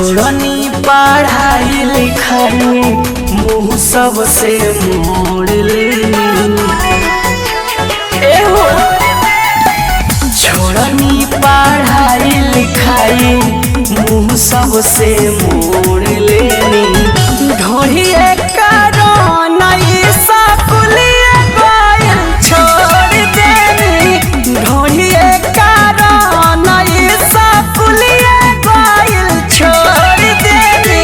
छोड़नी पढ़ाई लिखाई मुँह सबसे मोड़ लेनी। छोड़नी पढ़ाई लिखाई मुँह सबसे मोड़ लेनी। ढोढ़िए कारण स्कूलिए गइल छोड़ देनी। ढोढ़िए कारण स्कूलिए गइल छोड़ देनी।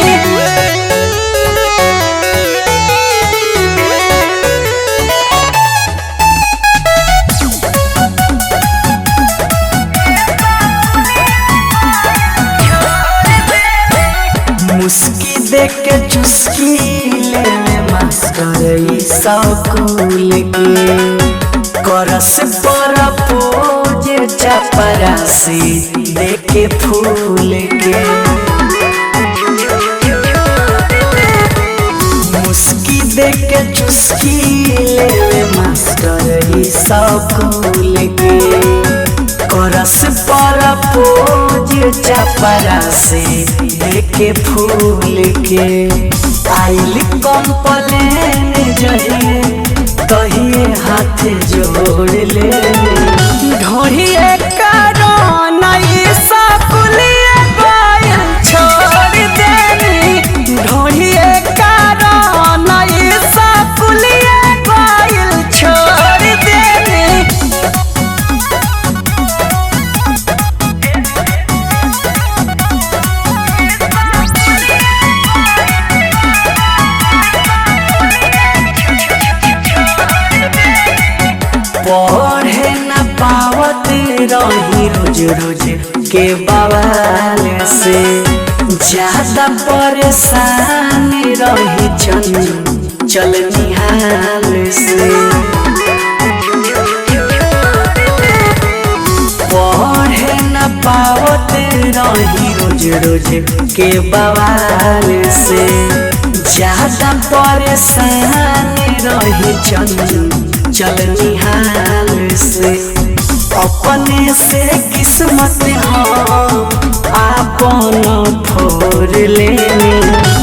मुस्की देख के चुस्की ले मास्टर स्कूल के करस पर पोज चपरासी देखे फूल के। मुस्की देख के चुस्की ले मास्टर स्कूल के करस पर पोज चपरासी देखे फूल के। आइल कंप्लेन जहिए कहिए हाथ जोड़ ले। ढोढ़िए कारण स्कूलिए गइल छोड़ देनी। ढोढ़िए कारण स्कूलिए गइल छोड़ देनी। पढ़े न पावत रही रोज रोज के बवाल से ज्यादा परेशान रही चल निहाल से। पढ़े न पावत रही रोज रोज के बवाल से ज्यादा परेशान रही चल निहाल से। अपने से किस्मत हम आपन फोड़ लेनी।